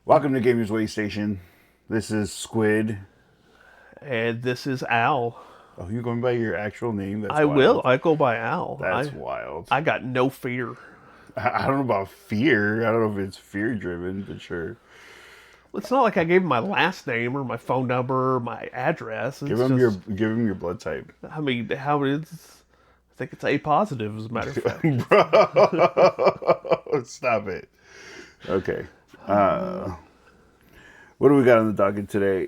Welcome to Gamers Way Station. This is Squid. And this is Al. Oh, you're going by your actual name? That's I will. wild. I go by Al. That's I wild. I got no fear. I don't know about fear. I don't know if it's fear driven, but sure. It's not like I gave him my last name or my phone number or my address. Give It's him your just, blood type. I mean, how it's. I think it's A positive, as a matter of fact. Bro, stop it. Okay. What do we got on the docket today?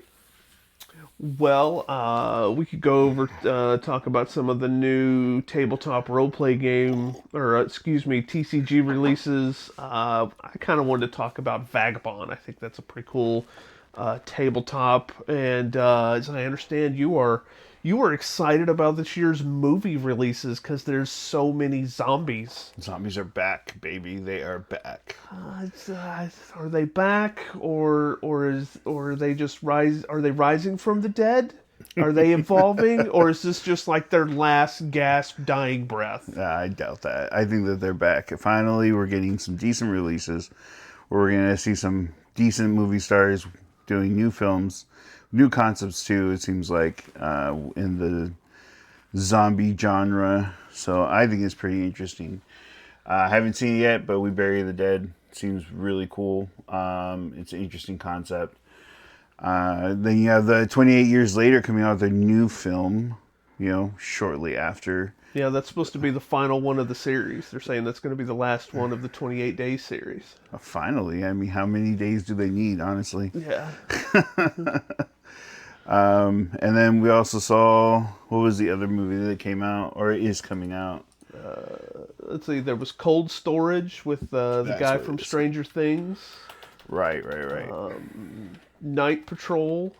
Well, we could go over talk about some of the new tabletop roleplay game, or excuse me, TCG releases. I kind of wanted to talk about Vagabond. I think that's a pretty cool tabletop, and as I understand, you are excited about this year's movie releases because there's so many zombies. Zombies are back, baby. They are back. Are they back, or are they just rise? Are they rising from the dead? Are they evolving, or is this just like their last gasp, dying breath? I doubt that. I think that they're back. Finally, we're getting some decent releases where we're going to see some decent movie stars doing new films, new concepts too, it seems like, in the zombie genre. So I think it's pretty interesting. I haven't seen it yet, but We Bury the Dead seems really cool. It's an interesting concept. Then you have the 28 years later coming out with their new film, shortly after. Yeah, that's supposed to be the final one of the series. They're saying that's going to be the last one of the 28 Days series. Finally, I mean, how many days do they need, honestly? Yeah. And then we also saw, what was the other movie that came out, or is coming out? Let's see, there was Cold Storage with the That's guy what from it is. Stranger Things. Right. Night Patrol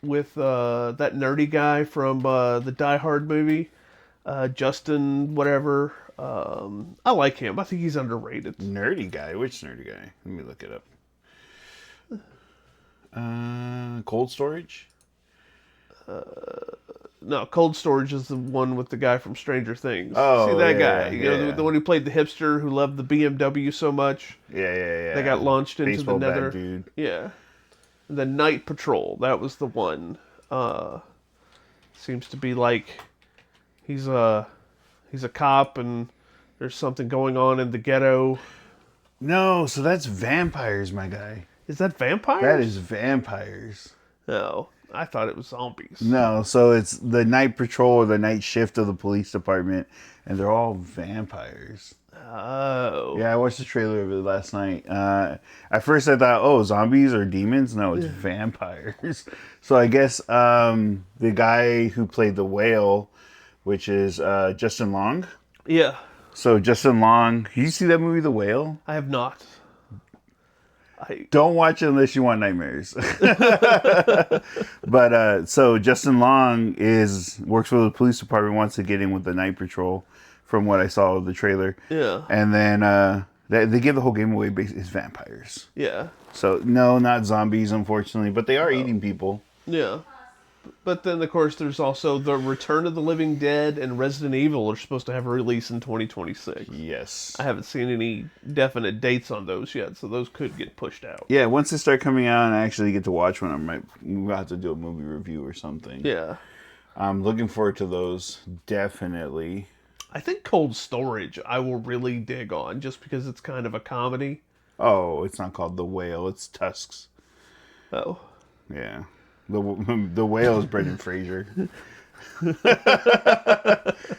with that nerdy guy from the Die Hard movie, Justin whatever. I like him. I think he's underrated. Nerdy guy? Which nerdy guy? Let me look it up. Cold Storage? No, Cold Storage is the one with the guy from Stranger Things. See Oh, that yeah, guy? You know, yeah. the one who played the hipster who loved the BMW so much. Yeah. They got launched into Baseball the bat nether. dude. Yeah. The Night Patrol, that was the one. Seems to be like he's a cop and there's something going on in the ghetto. No, so that's vampires, my guy. Is that vampires? That is vampires. No, I thought it was zombies. No, so it's the night patrol or the night shift of the police department, and they're all vampires. Oh. Yeah, I watched the trailer of it last night. At first I thought, oh, zombies or demons? No, it's vampires. So I guess the guy who played the whale, which is Justin Long. Yeah. So Justin Long, you see that movie, The Whale? I have not. Don't watch it unless you want nightmares. But so Justin Long works for the police department, wants to get in with the night patrol, from what I saw of the trailer. Yeah. And then they give the whole game away. It's vampires. Yeah. So no, not zombies, unfortunately, but they are eating people. Yeah. But then, of course, there's also the Return of the Living Dead and Resident Evil are supposed to have a release in 2026. Yes. I haven't seen any definite dates on those yet, so those could get pushed out. Yeah, once they start coming out and I actually get to watch one, we'll have to do a movie review or something. Yeah. I'm looking forward to those, definitely. I think Cold Storage I will really dig on just because it's kind of a comedy. Oh, it's not called The Whale, it's Tusks. Oh. Yeah. The Whale is Brendan Fraser.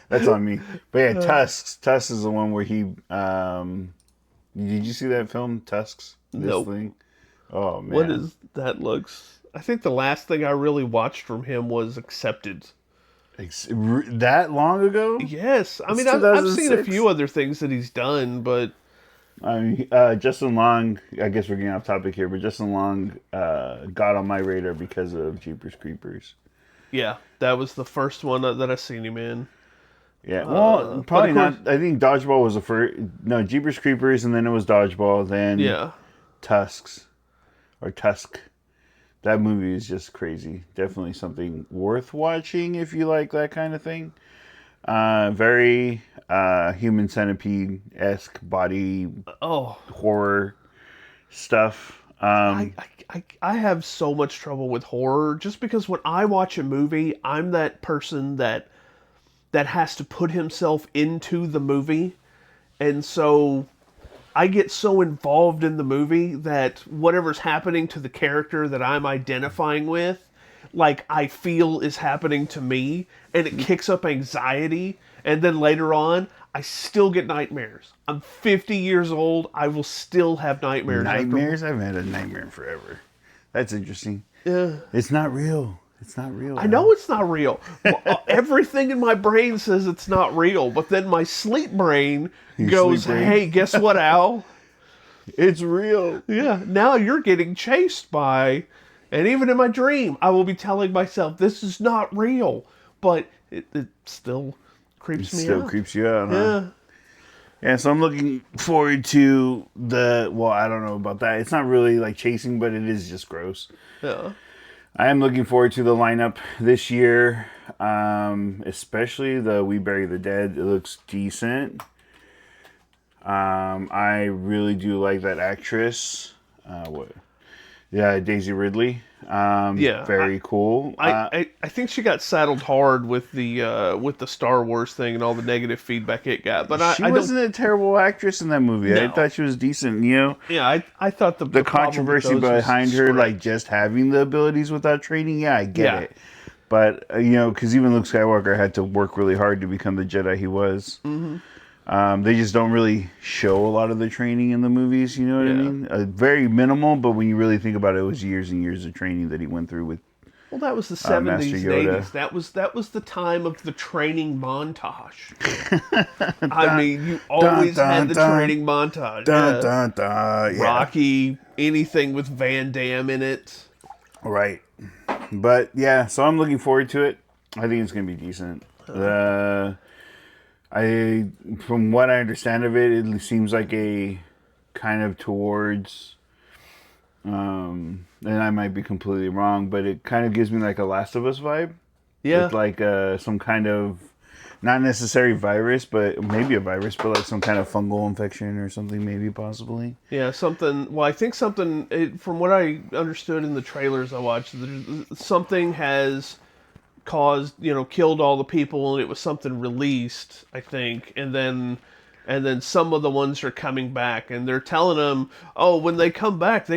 That's on me. But yeah, Tusks. Tusks is the one where he... did you see that film, Tusks? Nope. Thing? Oh, man. What is that looks... I think the last thing I really watched from him was Accepted. That long ago? Yes. I mean, It's I've seen a 2006. few other things that he's done, but... I mean, Justin Long, I guess we're getting off topic here, but Justin Long got on my radar because of Jeepers Creepers. Yeah, that was the first one that I seen him in. Yeah, well, probably course, not. I think Dodgeball was the first. No, Jeepers Creepers, and then it was Dodgeball, then Tusks. Or Tusk. That movie is just crazy. Definitely something worth watching if you like that kind of thing. Very Human Centipede-esque body horror stuff. I have so much trouble with horror just because when I watch a movie, I'm that person that has to put himself into the movie. And so I get so involved in the movie that whatever's happening to the character that I'm identifying with, like I feel is happening to me, and it kicks up anxiety. And then later on, I still get nightmares. I'm 50 years old. I will still have nightmares Nightmares? I haven't had a nightmare in forever. That's interesting. Yeah. It's not real. It's not real. I know it's not real. Everything in my brain says it's not real, but then my sleep brain goes, sleep brain. "Hey, guess what, Al? It's real. Yeah, now you're getting chased by," and even in my dream, I will be telling myself this is not real, but it still creeps me Still out. creeps you out, huh? Yeah. Yeah, so I'm looking forward to well, I don't know about that. It's not really like chasing, but it is just gross. Yeah. I am looking forward to the lineup this year, especially the We Bury the Dead. It looks decent. I really do like that actress. Yeah, Daisy Ridley. Yeah, Very cool. I think she got saddled hard with the Star Wars thing and all the negative feedback it got. But she I wasn't don't. a terrible actress in that movie. I No. thought she was decent. You know, Yeah, I thought the the problem with controversy those was behind her, script. like just having the abilities without training. Yeah, I get Yeah. it. But you know, because even Luke Skywalker had to work really hard to become the Jedi he was. Mm-hmm. They just don't really show a lot of the training in the movies. You know what I Yeah. mean? Very minimal, but when you really think about it, it was years and years of training that he went through with. Well, that was the Master 70s and Yoda. 80s. That was the time of the training montage. I mean, you always had the training montage. Dun, Yeah. dun, dun, yeah. Rocky, anything with Van Damme in it. Right. But yeah, so I'm looking forward to it. I think it's gonna be decent. From what I understand of it, it seems like a kind of towards, and I might be completely wrong, but it kind of gives me like a Last of Us vibe. Yeah. With like some kind of, not necessarily virus, but maybe a virus, but like some kind of fungal infection or something, maybe possibly. Yeah, something. Well, I think something. From what I understood in the trailers I watched, something has caused, killed all the people, and it was something released, I think, and then some of the ones are coming back, and they're telling them, oh, when they come back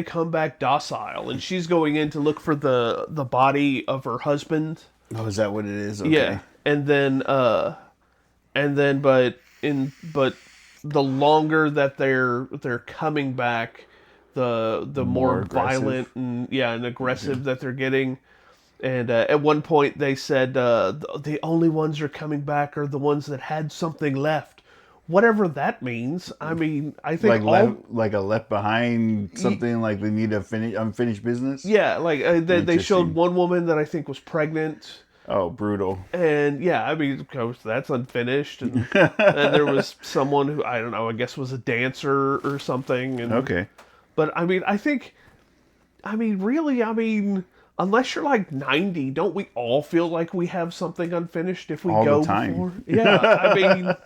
docile, and she's going in to look for the body of her husband. Oh, is that what it is? Okay. Yeah, and then but the longer that they're coming back, the more violent and aggressive that they're getting. And at one point they said the only ones that are coming back are the ones that had something left, whatever that means. I mean, I think like a left behind something, like they need unfinished business. Yeah, like they showed one woman that I think was pregnant. Oh, brutal. And yeah, I mean, of course, that's unfinished. And, and there was someone who, I don't know, I guess was a dancer or something. And, Okay. But I mean, really, unless you're like 90, don't we all feel like we have something unfinished if we All go the time. before? Yeah, I mean,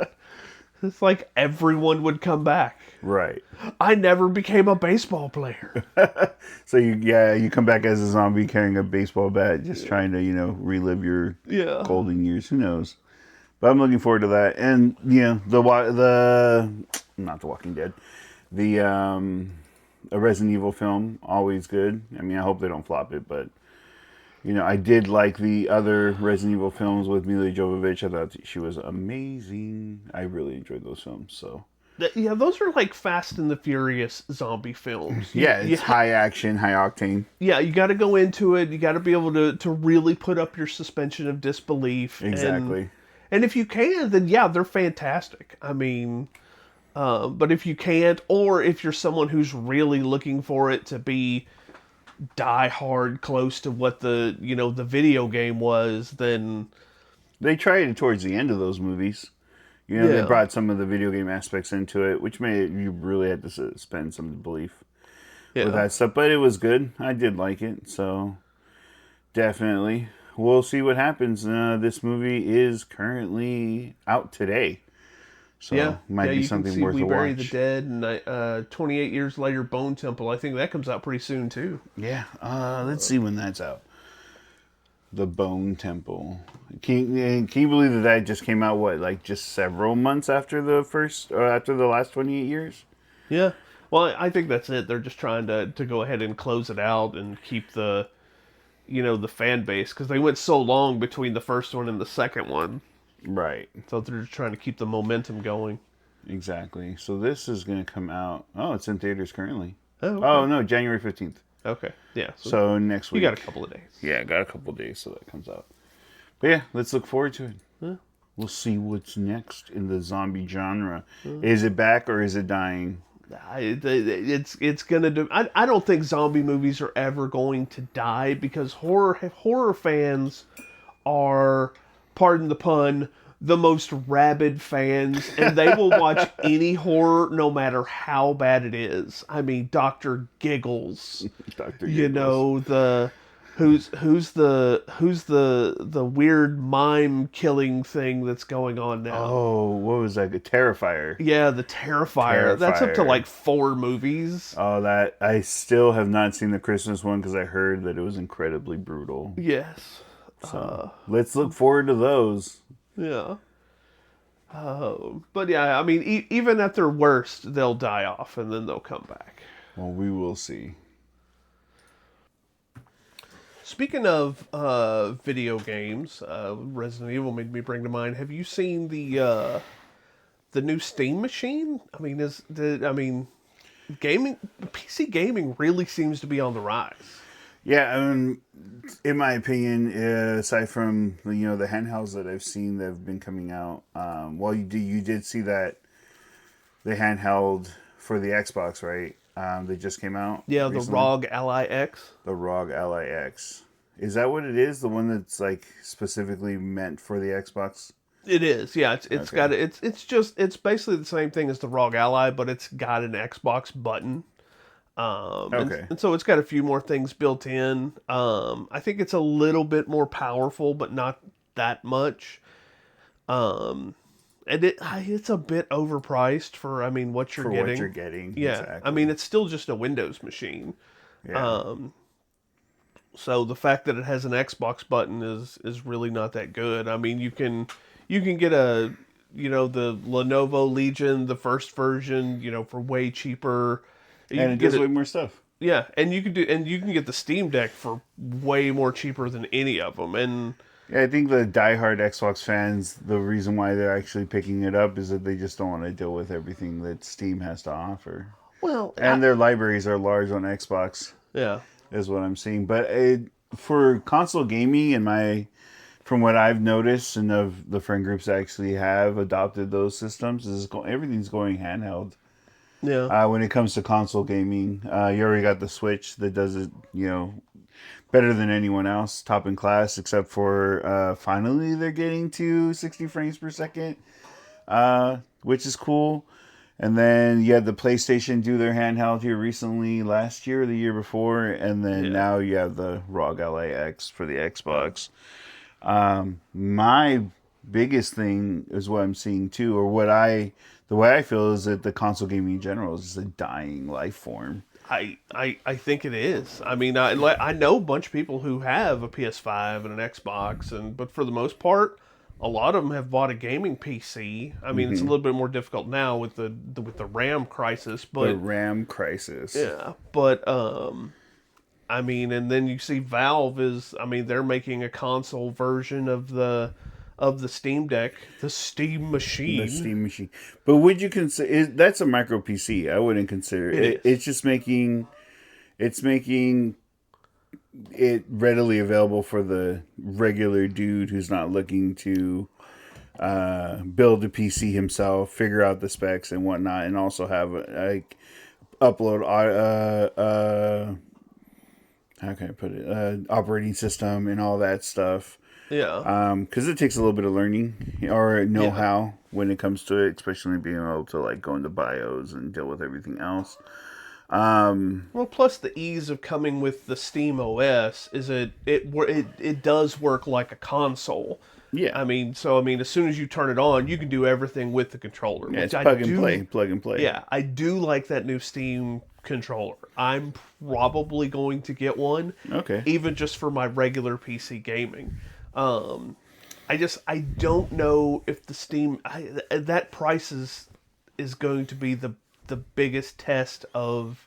it's like everyone would come back. Right. I never became a baseball player. So you come back as a zombie carrying a baseball bat, just trying to relive your golden years. Who knows? But I'm looking forward to that, and the not The Walking Dead, the a Resident Evil film, always good. I mean, I hope they don't flop it, but I did like the other Resident Evil films with Mila Jovovich. I thought she was amazing. I really enjoyed those films. So. Yeah, those are like Fast and the Furious zombie films. It's high action, high octane. Yeah, you got to go into it. You got to be able to really put up your suspension of disbelief. Exactly. And if you can, then yeah, they're fantastic. I mean, but if you can't, or if you're someone who's really looking for it to be die hard close to what the video game was, then they tried it towards the end of those movies. They brought some of the video game aspects into it, which made you really had to suspend some belief with that stuff. But it was good. I did like it. So definitely, we'll see what happens. This movie is currently out today. So might be you can something see worth We a Bury the watch. Dead and 28 Years Later, Bone Temple. I think that comes out pretty soon too. Yeah. Let's see when that's out. The Bone Temple. Can you believe that just came out? What, like just several months after the first, or after the last 28 years? Yeah. Well, I think that's it. They're just trying to go ahead and close it out and keep the the fan base because they went so long between the first one and the second one. Right. So they're just trying to keep the momentum going. Exactly. So this is going to come out. Oh, it's in theaters currently. Oh, Oh okay. no, January 15th. Okay. Yeah. So So next you got a week. couple of days. Yeah, got a couple days so that comes out. But yeah, let's look forward to it. Yeah. We'll see what's next in the zombie genre. Is it back or is it dying? It's gonna do. I don't think zombie movies are ever going to die because horror fans are, pardon the pun, the most rabid fans, and they will watch any horror no matter how bad it is. I mean, Doctor Giggles, Dr. you Giggles. know the who's the weird mime killing thing that's going on now. Oh, what was that? A Terrifier. Yeah, the Terrifier. That's up to Terrifier. like 4 movies. Oh, that I still have not seen the Christmas one because I heard that it was incredibly brutal. Yes. So let's look forward to those. Yeah. But yeah, I mean, even at their worst, they'll die off and then they'll come back. Well, we will see. Speaking of video games, Resident Evil made me bring to mind. Have you seen the new Steam machine? I mean, gaming PC gaming really seems to be on the rise. Yeah, in my opinion, aside from the handhelds that I've seen that have been coming out, well, you did see that the handheld for the Xbox, right? They just came out. Yeah, recently. the ROG Ally X. The ROG Ally X. Is that what it is? The one that's like specifically meant for the Xbox? It is, yeah. It's Okay. got it's basically the same thing as the ROG Ally, but it's got an Xbox button. Okay. And so it's got a few more things built in. I think it's a little bit more powerful, but not that much. And it's a bit overpriced for what you're For getting. what you're getting. Yeah, Exactly. I mean it's still just a Windows machine. Yeah. So the fact that it has an Xbox button is really not that good. I mean you can get the Lenovo Legion, the first version, for way cheaper. You And can it get does way more stuff. yeah, and you can get the Steam Deck for way more cheaper than any of them. And Yeah, I think the diehard Xbox fans, the reason why they're actually picking it up is that they just don't want to deal with everything that Steam has to offer. well, And their libraries are large on Xbox, yeah, is what I'm seeing. But for console gaming, from what I've noticed and of the friend groups that actually have adopted those systems, everything's going handheld. yeah, When it comes to console gaming, you already got the Switch that does it, better than anyone else, top in class, except for finally they're getting to 60 frames per second, which is cool. And then you had the PlayStation do their handheld here recently, last year or the year before, and then now you have the ROG LAX for the Xbox. My biggest thing is what I'm seeing too, or the way I feel is that the console gaming in general is just a dying life form. I think it is. I mean, I know a bunch of people who have a PS5 and an Xbox, but for the most part, a lot of them have bought a gaming PC. I mean, it's a little bit more difficult now with the RAM crisis, The but RAM crisis. yeah, but I mean, and then you see Valve they're making a console version of the Steam Deck, the Steam machine. The Steam machine. But would you consider that's a micro PC? I wouldn't consider it. It's just making it readily available for the regular dude who's not looking to build a PC himself, figure out the specs and whatnot, and also have upload how can I put it, operating system and all that stuff. Yeah. Because it takes a little bit of learning or know-how when it comes to it, especially being able to go into BIOS and deal with everything else. Well, plus the ease of coming with the Steam OS is it does work like a console. Yeah. I mean, as soon as you turn it on, you can do everything with the controller. Yeah, Which it's I plug and do. play, plug and play. Yeah, I do like that new Steam controller. I'm probably going to get one, Okay. even just for my regular PC gaming. Um, I don't know if the Steam that price is going to be the biggest test of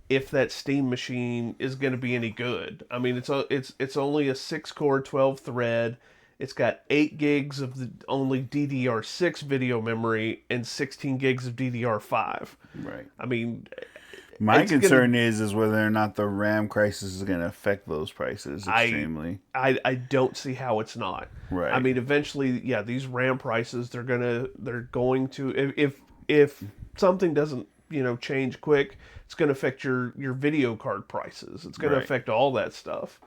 if that Steam machine is going to be any good. I mean, it's only a 6 core, 12 thread. It's got 8 gigs of the only DDR6 video memory and 16 gigs of DDR5. Right. I mean, My it's gonna. concern is whether or not the RAM crisis is going to affect those prices I extremely. I don't see how it's not. I Right. mean, eventually, yeah, these RAM prices they're going to if something doesn't change quick, it's going to affect your video card prices. It's going to Right. affect all that stuff.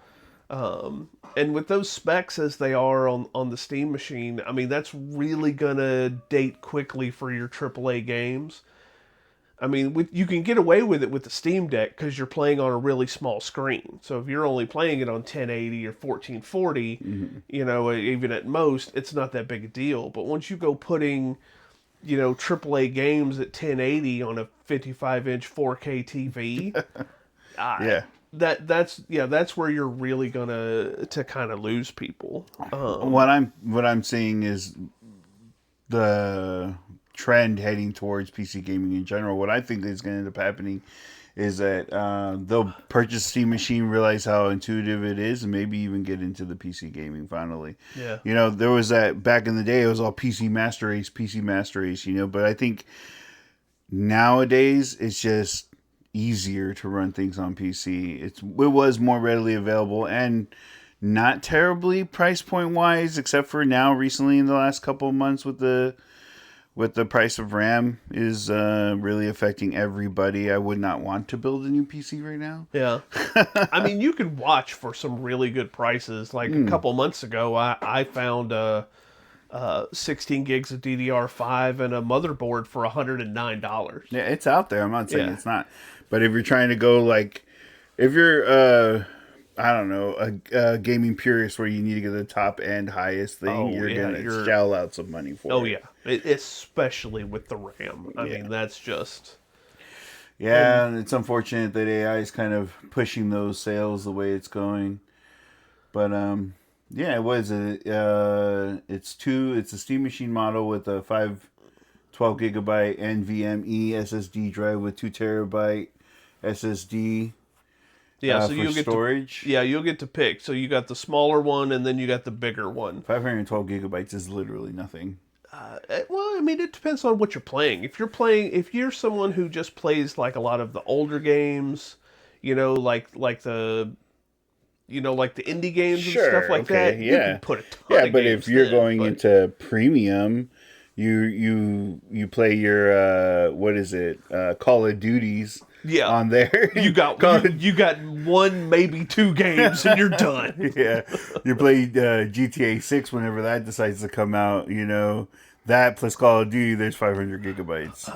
And with those specs as they are on the Steam machine, I mean, that's really going to date quickly for your AAA games. I mean, you can get away with it with the Steam Deck because you're playing on a really small screen. So if you're only playing it on 1080 or 1440, even at most, it's not that big a deal. But once you go putting, AAA games at 1080 on a 55-inch 4K TV, Yeah. that's where you're really gonna to kind of lose people. What I'm seeing is the trend heading towards PC gaming in general. What I think is going to end up happening is that they'll purchase a Steam machine, realize how intuitive it is, and maybe even get into the PC gaming finally. Yeah. There was that back in the day, it was all PC Master Race, PC Master Race, but I think nowadays it's just easier to run things on PC. It was more readily available and not terribly price point wise, except for now recently in the last couple of months with the price of RAM is really affecting everybody. I would not want to build a new PC right now. Yeah. I mean, you could watch for some really good prices. Like a couple months ago, I found 16 gigs of DDR5 and a motherboard for $109. Yeah, it's out there. I'm not saying Yeah. it's not. But if you're trying to go if you're I don't know, a gaming purist where you need to get the top end highest thing, you're gonna shell out some money for it. Oh yeah, especially with the RAM. I mean, that's just. Yeah, and it's unfortunate that AI is kind of pushing those sales the way it's going. But yeah, it's a Steam Machine model with a 512 gigabyte NVMe SSD drive with 2 terabyte SSD. Yeah, so for storage. You'll get to pick. So you got the smaller one, and then you got the bigger one. 512 gigabytes is literally nothing. Well, I mean, it depends on what you're playing. If you're someone who just plays like a lot of the older games, like the indie games and stuff like that, you can put a ton of but games if you're in, going into premium, you play your what is it? Call of Duties. Yeah. On there, you got one, maybe 2 games, and you're done. Yeah, you play GTA 6 whenever that decides to come out. That plus Call of Duty, there's 500 gigabytes.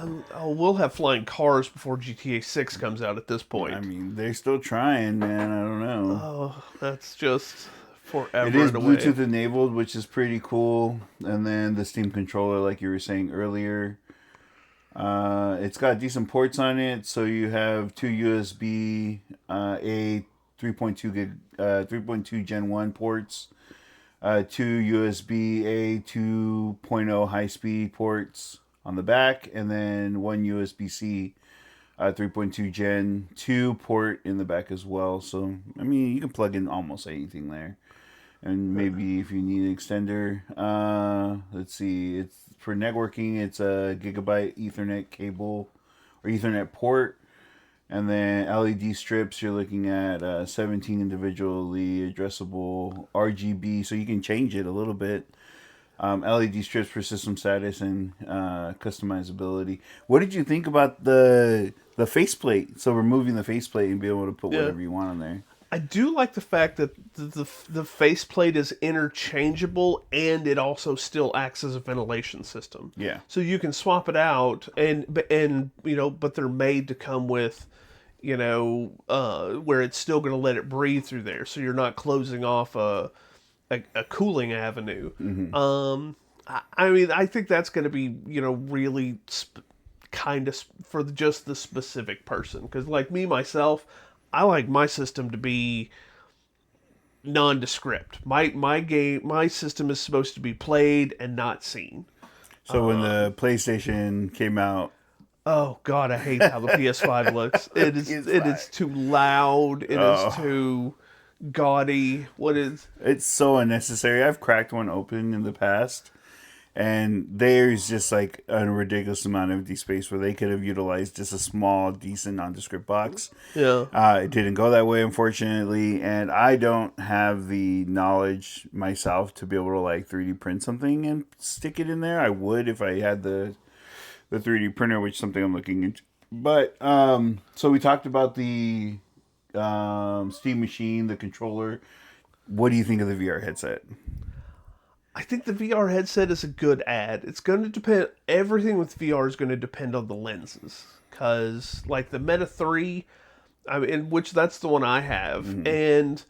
We'll have flying cars before GTA 6 comes out at this point. I mean, they're still trying, man. I don't know. Oh, that's just forever. It is and away. Bluetooth enabled, which is pretty cool. And then the Steam controller, like you were saying earlier. It's got decent ports on it, so you have 2 USB A 3.2 Gen 1 ports, 2 USB A 2.0 high speed ports on the back, and then 1 USB C 3.2 Gen 2 port in the back as well. So, I mean, you can plug in almost anything there. And maybe if you need an extender, let's see, it's for networking, it's a gigabyte Ethernet cable or Ethernet port. And then LED strips, you're looking at 17 individually addressable RGB, so you can change it a little bit. LED strips for system status and customizability. What did you think about the faceplate? So removing the faceplate and being able to put whatever you want on there. I do like the fact that the faceplate is interchangeable and it also still acts as a ventilation system. Yeah. So you can swap it out but they're made to come with, where it's still going to let it breathe through there. So you're not closing off a a cooling avenue. I mean, I think that's going to be, really kind of for just the specific person. Because, like me, myself, I like my system to be nondescript. My system is supposed to be played and not seen. So when the PlayStation came out, Oh God, I hate how the PS5 looks. It is PS5. too loud. It is Oh, too gaudy. What is? it's so unnecessary. I've cracked one open in the past, and there's just like a ridiculous amount of empty space where they could have utilized just a small, decent, nondescript box. Yeah, It didn't go that way, unfortunately, and I don't have the knowledge myself to be able to like 3D print something and stick it in there. I would if I had the 3D printer, which is something I'm looking into. But so we talked about the Steam Machine, the controller. What do you think of the VR headset? I think the VR headset is a good ad. It's going to depend. Everything with VR is going to depend on the lenses, because like the Meta 3, I mean, which that's the one I have, and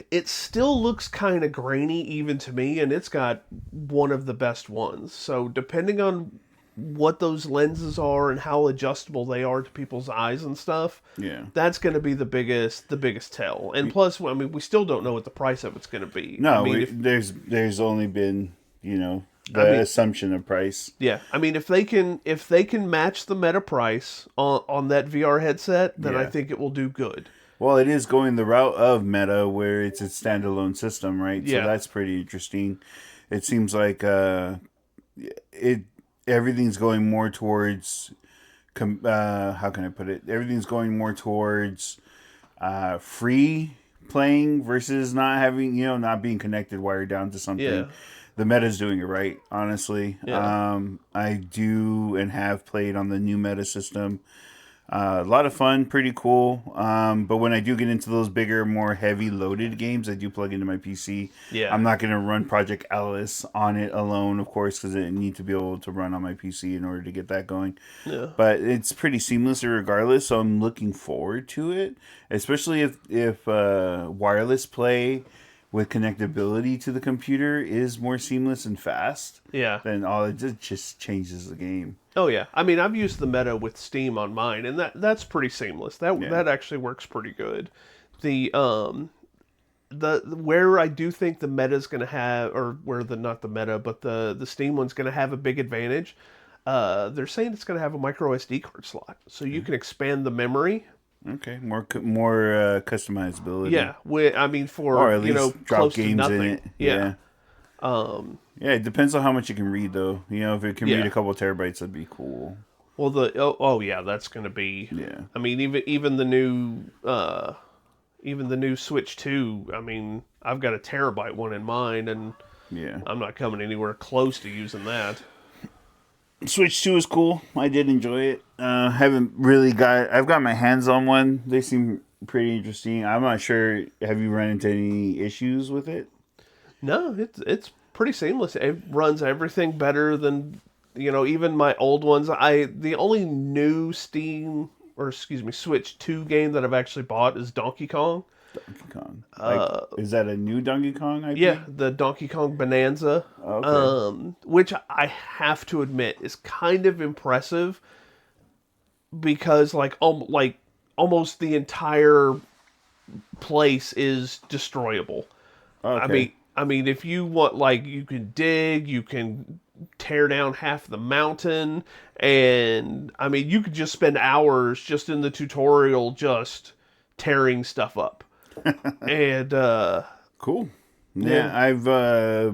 it still looks kind of grainy even to me, and it's got one of the best ones. So depending on what those lenses are and how adjustable they are to people's eyes and stuff, Yeah. that's going to be the biggest tell. And plus, I mean, we still don't know what the price of it's going to be. No, I mean, there's only been the I mean, assumption of price. yeah, I mean, if they can match the Meta price on that VR headset, then I Yeah. think it will do good. Well, it is going the route of Meta, where it's a standalone system, right? So Yeah. that's pretty interesting. It seems like it everything's going more towards how can I put it? Everything's going more towards free playing versus not having not being connected wired down to something. Yeah. The meta's doing it right, honestly. Yeah. I do and have played on the new meta system. A lot of fun, pretty cool. But when I do get into those bigger, more heavy loaded games, I do plug into my PC. Yeah. I'm not going to run Project Alice on it alone, of course, because it needs to be able to run on my PC in order to get that going. Yeah. But it's pretty seamless regardless, so I'm looking forward to it, especially if wireless play with connectability to the computer is more seamless and fast. Yeah. Then all it just changes the game. Oh yeah. I mean, I've used the Meta with Steam on mine, and that's pretty seamless. That actually works pretty good. The where I do think the Meta's going to have, or where the not the Meta, but the Steam one's going to have a big advantage. They're saying it's going to have a micro SD card slot, so you can expand the memory. Okay, more customizability. Yeah, I mean, Or for at least drop close to games nothing. in it. Yeah. Yeah, it depends on how much you can read, though. If it can read Yeah. a couple terabytes, that'd be cool. Well, oh yeah, that's going to be. Yeah. I mean, even the new Switch 2. I mean, I've got a terabyte one in mine, and Yeah. I'm not coming anywhere close to using that. Switch 2 is cool. I did enjoy it. Haven't really I've got my hands on one. They seem pretty interesting. I'm not sure. Have you run into any issues with it? No, it's pretty seamless. It runs everything better than even my old ones. The only new Steam, or excuse me, Switch 2 game that I've actually bought is Donkey Kong. Donkey Kong. Is that a new Donkey Kong IP? Yeah, the Donkey Kong Bonanza. Okay. Which I have to admit is kind of impressive, because like almost the entire place is destroyable. Okay. I mean, if you want, like, you can dig, you can tear down half the mountain, and I mean, you could just spend hours just in the tutorial just tearing stuff up. And Cool. Yeah. I've the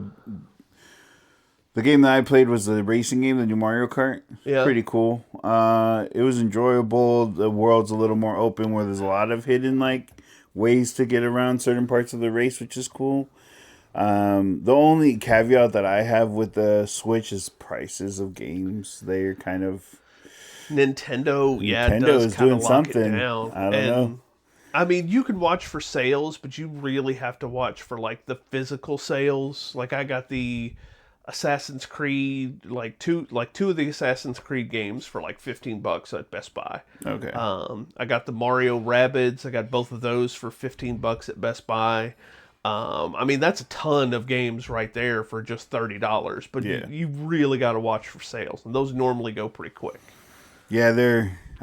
game that I played was the racing game, the new Mario Kart. Yeah. Pretty cool. It was enjoyable. The world's a little more open, where there's a lot of hidden like ways to get around certain parts of the race, which is cool. The only caveat that I have with the Switch is prices of games. They're kind of Nintendo Nintendo does is kind doing of lock something. it down. I don't know. I mean, you can watch for sales, but you really have to watch for like the physical sales. Like I got the Assassin's Creed, like two of the Assassin's Creed games for like $15 at Best Buy. Okay. I got the Mario Rabbids. I got both of those for $15 at Best Buy. I mean, that's a ton of games right there for just $30. But Yeah. you really got to watch for sales, and those normally go pretty quick. Yeah,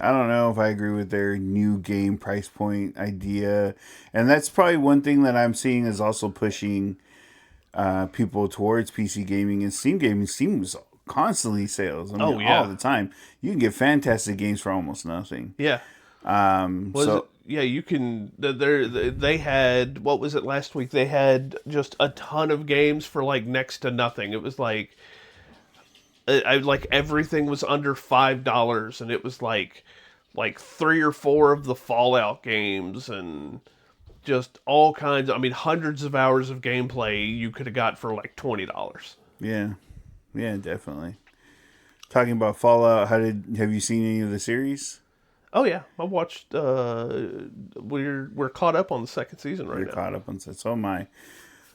I don't know if I agree with their new game price point idea. And that's probably one thing that I'm seeing is also pushing people towards PC gaming and Steam gaming. Steam is constantly sales. I mean, Oh all yeah, the time. You can get fantastic games for almost nothing. yeah. Was it? So Yeah, you can. They had, what was it last week? They had just a ton of games for like next to nothing. It was like like everything was under $5, and it was like three or four of the Fallout games, and just all kinds. I mean, hundreds of hours of gameplay you could have got for like $20. yeah, yeah, definitely. Talking about Fallout, have you seen any of the series? Oh yeah, I watched. We're caught up on the second season right You're now. caught up on so am I.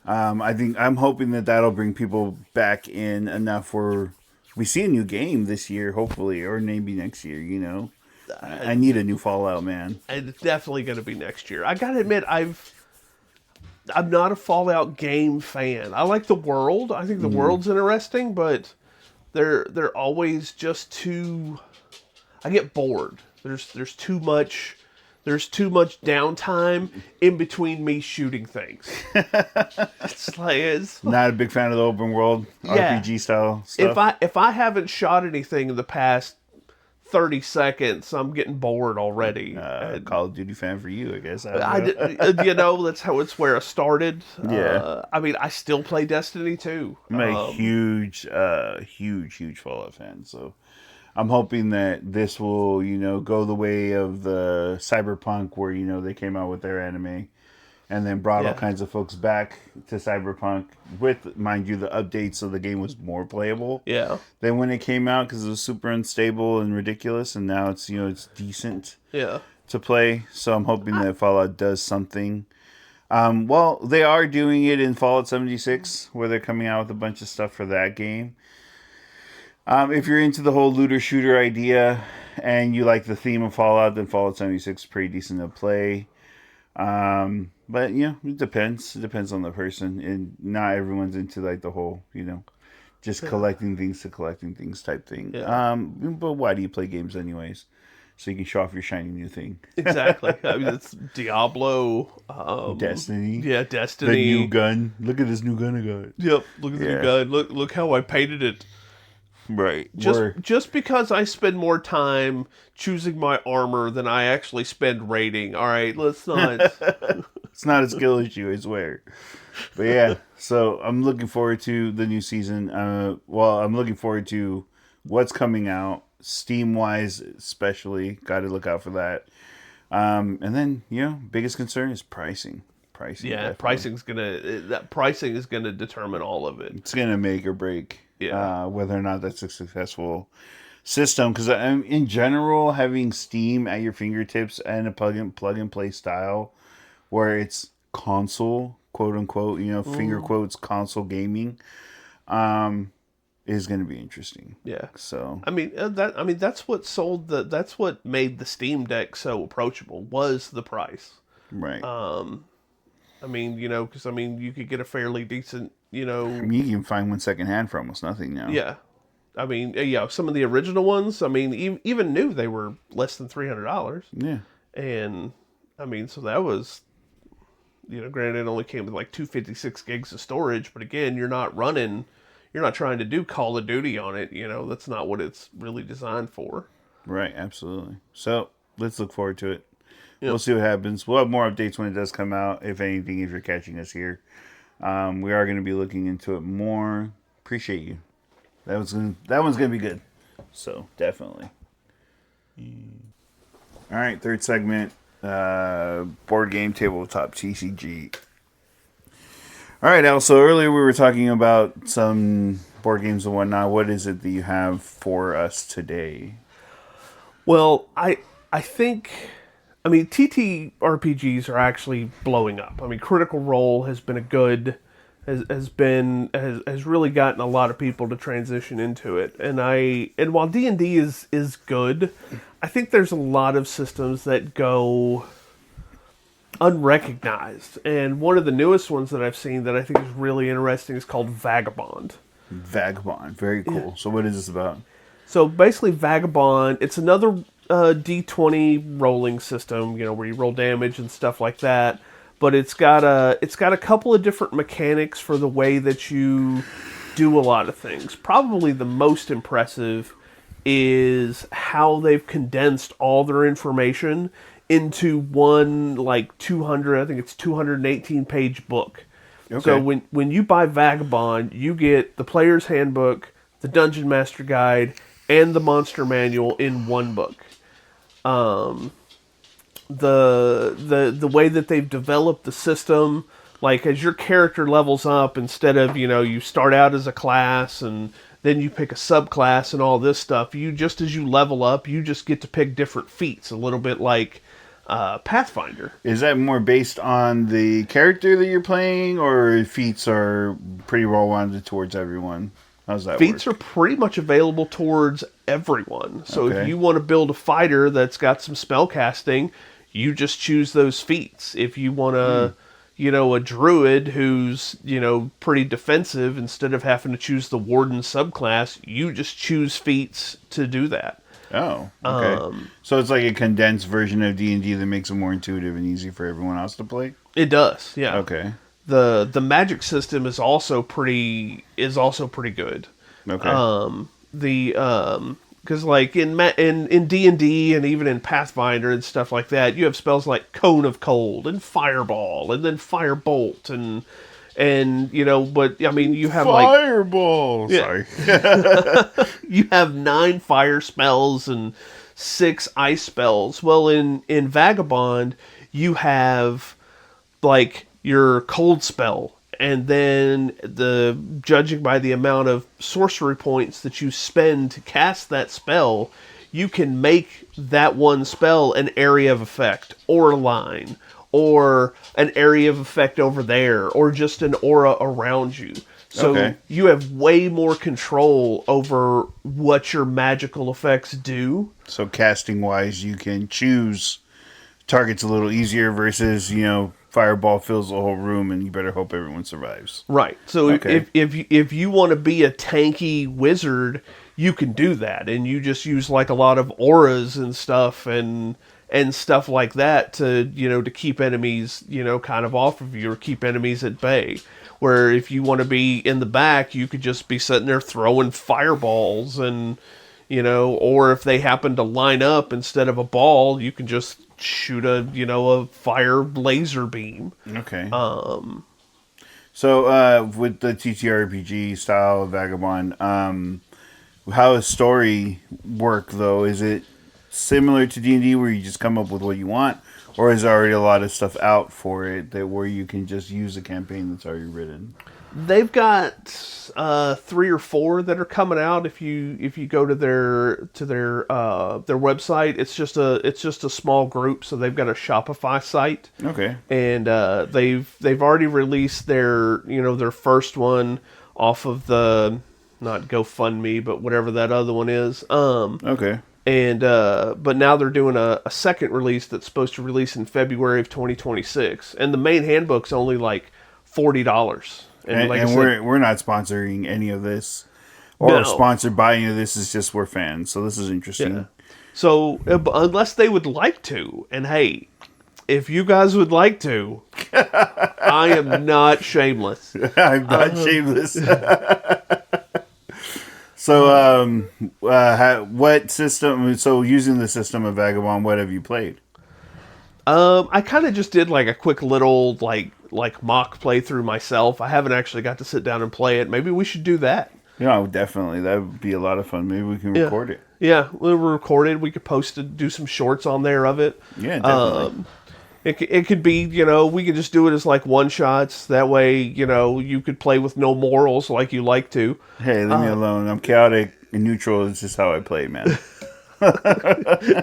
I think I'm hoping that that'll bring people back in enough where we see a new game this year, hopefully, or maybe next year. You know, I need a new Fallout, man. And it's definitely going to be next year. I gotta admit, I'm not a Fallout game fan. I like the world. I think the world's interesting, but they're always just too. I get bored. There's too much. There's too much downtime in between me shooting things. It's Not a big fan of the open world Yeah. RPG style stuff. if I haven't shot anything in the past 30 seconds, I'm getting bored already. Call of Duty fan for you, I guess. You know, it's where I started. Yeah. I mean, I still play Destiny too. I'm a huge Fallout fan, so I'm hoping that this will, go the way of the Cyberpunk, where they came out with their anime, and then brought all Yeah. kinds of folks back to Cyberpunk with, mind you, the updates, so the game was more playable Yeah, than when it came out because it was super unstable and ridiculous, and now it's it's decent yeah, to play. So I'm hoping that Fallout does something. Well, they are doing it in Fallout 76, where they're coming out with a bunch of stuff for that game. If you're into the whole looter shooter idea and you like the theme of Fallout, then Fallout 76 is pretty decent to play. But it depends. It depends on the person, and not everyone's into like the whole, just collecting things to collecting things type thing. Yeah. But why do you play games anyways? So you can show off your shiny new thing. exactly. I mean, it's Diablo, Destiny. yeah, The Destiny. new gun. Look at this new gun I got. Yep, look at the Yeah. new gun. Look how I painted it. Right. Just because I spend more time choosing my armor than I actually spend raiding. All right, let's not. It's not a skill issue, I swear. But yeah, so I'm looking forward to the new season. I'm looking forward to what's coming out, Steam-wise especially. Got to look out for that. And then, biggest concern is pricing. Pricing. Yeah, definitely. pricing is gonna determine all of it. It's going to make or break Yeah. whether or not that's a successful system. Because in general, having Steam at your fingertips and a plug and play style where it's console, quote unquote, finger quotes, console gaming, is going to be interesting. Yeah. So, I mean that's that's what made the Steam Deck so approachable was the price. right. I mean, because you could get a fairly decent, I mean, you can find one secondhand for almost nothing now. yeah. I mean, yeah, some of the original ones, I mean, even new, they were less than $300. Yeah. And, I mean, so that was, granted it only came with like 256 gigs of storage, but again, you're not trying to do Call of Duty on it, that's not what it's really designed for. Right. Absolutely. So, let's look forward to it. Yep. We'll see what happens. We'll have more updates when it does come out, if anything, if you're catching us here. We are going to be looking into it more. Appreciate you. That one's going to be good. So, definitely. All right, third segment. Board game tabletop TCG. All right, Al. So earlier we were talking about some board games and whatnot. What is it that you have for us today? Well, I think, TTRPGs are actually blowing up. I mean, Critical Role has been has really gotten a lot of people to transition into it. And while D&D is good, I think there's a lot of systems that go unrecognized. And one of the newest ones that I've seen that I think is really interesting is called Vagabond. Vagabond, very cool. So what is this about? So basically, Vagabond, it's another D20 rolling system, where you roll damage and stuff like that. But it's got a couple of different mechanics for the way that you do a lot of things. Probably the most impressive is how they've condensed all their information into one like 200, I think it's 218 page book. Okay. So when you buy Vagabond, you get the player's handbook, the dungeon master guide, and the monster manual in one book. The way that they've developed the system, like as your character levels up, instead of you start out as a class and then you pick a subclass and all this stuff, just as you level up, you just get to pick different feats, a little bit like Pathfinder. Is that more based on the character that you're playing, or feats are pretty well rounded towards everyone? How's that Feats work? are pretty much available towards everyone. So Okay. if you want to build a fighter that's got some spell casting, you just choose those feats. If you want a druid who's, pretty defensive, instead of having to choose the warden subclass, you just choose feats to do that. Oh, okay. So it's like a condensed version of D&D that makes it more intuitive and easy for everyone else to play? It does, yeah. Okay. The magic system is also pretty good. Okay. Because like in D&D and even in Pathfinder and stuff like that, you have spells like Cone of Cold and Fireball and then Firebolt but I mean you have Fireball! Yeah. Sorry. you have 9 fire spells and 6 ice spells. Well, in Vagabond, you have like your cold spell, and then judging by the amount of sorcery points that you spend to cast that spell, you can make that one spell an area of effect or a line or an area of effect over there or just an aura around you. So Okay. you have way more control over what your magical effects do. So casting wise, you can choose targets a little easier versus, fireball fills the whole room and you better hope everyone survives. Right. So Okay. if you want to be a tanky wizard, you can do that, and you just use like a lot of auras and stuff and stuff like that to keep enemies kind of off of you or keep enemies at bay. Where if you want to be in the back, you could just be sitting there throwing fireballs and or if they happen to line up instead of a ball, you can just shoot a fire laser beam. Okay. So with the TTRPG style of Vagabond, how does story work though? Is it similar to D&D where you just come up with what you want, or is there already a lot of stuff out for it where you can just use a campaign that's already written? They've got 3 or 4 that are coming out. If you go to their website, it's just a small group. So they've got a Shopify site. Okay. And they've already released their their first one off of the, not GoFundMe, but whatever that other one is. Okay. And but now they're doing a second release that's supposed to release in February of 2026. And the main handbook's only like $40. And like I said, we're not sponsoring any of this or No. sponsored by any of this. It's just we're fans. So this is interesting. Yeah. So unless they would like to, and hey, if you guys would like to, I am not shameless. I'm not shameless. So, what system? So, using the system of Vagabond, what have you played? I kind of just did like a quick little like mock playthrough myself. I haven't actually got to sit down and play it. Maybe we should do that. Yeah, definitely. That would be a lot of fun. Maybe we can record it. Yeah, we'll record it. We could post it, do some shorts on there of it. Yeah, definitely. It could be, we could just do it as like one shots. That way, you could play with no morals like you like to. Hey, leave me alone. I'm chaotic and neutral. It's just how I play, man.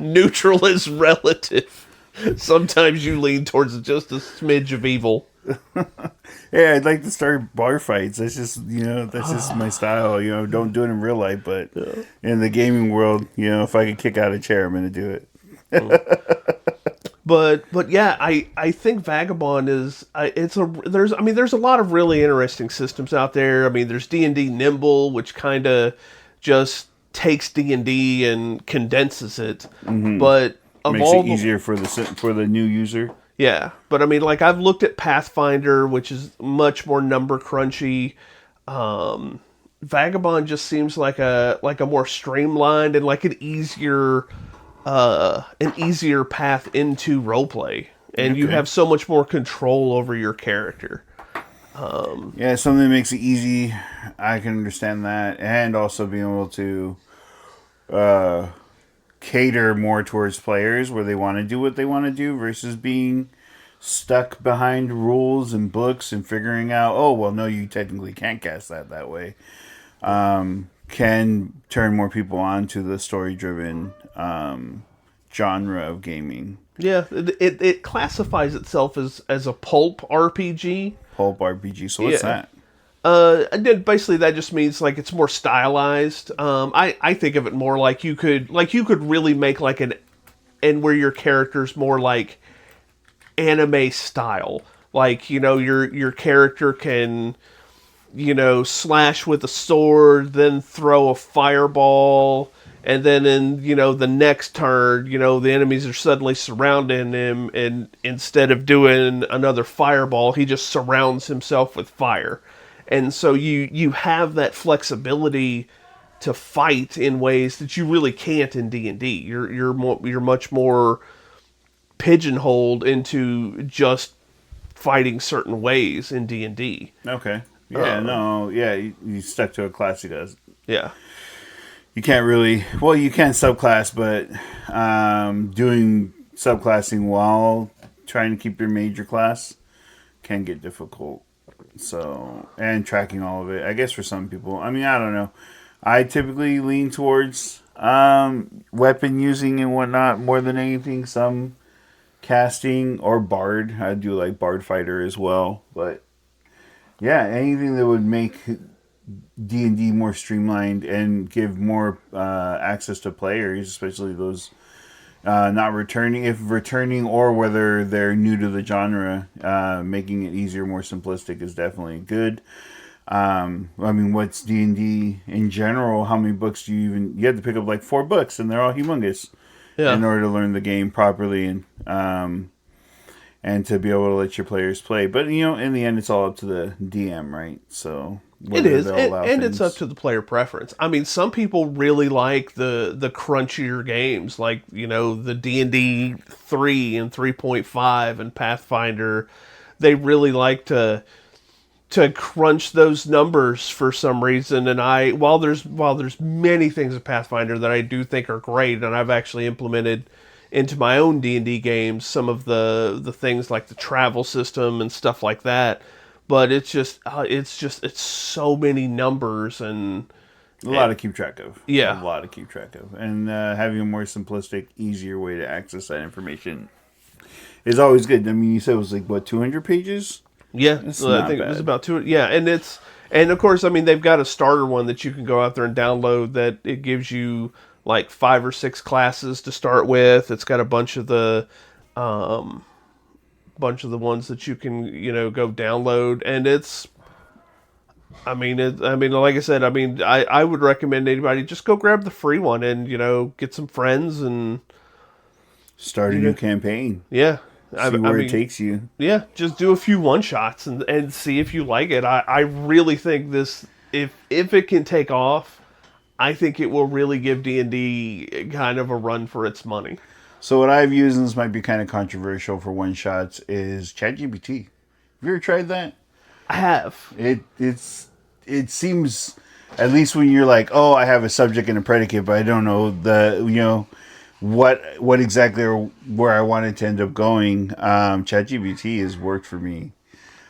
Neutral is relative. Sometimes you lean towards just a smidge of evil. Yeah, I'd like to start bar fights. That's just, that's just my style. Don't do it in real life, but in the gaming world, if I could kick out a chair, I'm going to do it. But yeah, I think Vagabond is there's a lot of really interesting systems out there. I mean, there's D&D Nimble, which kind of just takes D&D and condenses it. But of Makes it all the easier for the new user. yeah, but I mean, like I've looked at Pathfinder, which is much more number crunchy. Vagabond just seems like a more streamlined and like an easier path into roleplay, and you Okay. have so much more control over your character. Yeah, something that makes it easy. I can understand that, and also being able to cater more towards players where they want to do what they want to do versus being stuck behind rules and books and figuring out, oh, well, no, you technically can't cast that way. Can turn more people on to the story-driven genre of gaming. Yeah, it classifies itself as a pulp RPG. Pulp RPG. So what's Yeah. that? And then basically that just means like it's more stylized. I think of it more like you could really make like an and where your character's more like anime style. Like, you know, your character can, you know, slash with a sword, then throw a fireball, and then in, you know, the next turn, you know, the enemies are suddenly surrounding him, and instead of doing another fireball, he just surrounds himself with fire. And so you have that flexibility to fight in ways that you really can't in D&D. You're much more pigeonholed into just fighting certain ways in D&D. Okay. Yeah, no, yeah, you stuck to a class. He does. Yeah. You can't really. Well, you can subclass, but doing subclassing while trying to keep your major class can get difficult. So, and tracking all of it, I guess for some people. I mean, I don't know. I typically lean towards weapon using and whatnot more than anything. Some casting or bard. I do like bard fighter as well, but yeah, anything that would make D&D more streamlined and give more access to players, especially those not returning, if returning or whether they're new to the genre, making it easier, more simplistic is definitely good. I mean, what's D&D in general? How many books do you have to pick up like 4 books and they're all humongous Yeah. in order to learn the game properly and to be able to let your players play. But, you know, in the end, it's all up to the DM, right? So It is, and it's up things. to the player preference. I mean, some people really like the crunchier games, like, you know, the D&D 3 and 3.5 and Pathfinder. They really like to crunch those numbers for some reason. And while there's many things in Pathfinder that I do think are great, and I've actually implemented into my own D&D games some of the things like the travel system and stuff like that. But it's so many numbers and A lot to keep track of. yeah. A lot to keep track of. And having a more simplistic, easier way to access that information is always good. I mean, you said it was like, what, 200 pages? Yeah, That's I not think it was bad. about two. Yeah, and of course, I mean, they've got a starter one that you can go out there and download. That it gives you like 5 or 6 classes to start with. It's got a bunch of the ones that you can, you know, go download, and it's. I mean, like I said, I mean, I would recommend anybody just go grab the free one and, you know, get some friends and Start a you new know, campaign. yeah. See I where it mean, takes you. yeah, just do a few one shots and see if you like it. I really think this if it can take off, I think it will really give D&D kind of a run for its money. So what I've used, and this might be kind of controversial for one shots, is ChatGPT. Have you ever tried that? I have. It seems, at least when you're like, oh, I have a subject and a predicate, but I don't know what exactly or where I wanted to end up going. ChatGPT has worked for me.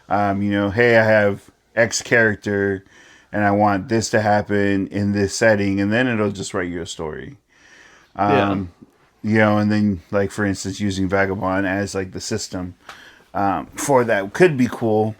Hey, I have X character, and I want this to happen in this setting, and then it'll just write you a story. Yeah. And then, like, for instance, using Vagabond as like the system for that could be cool.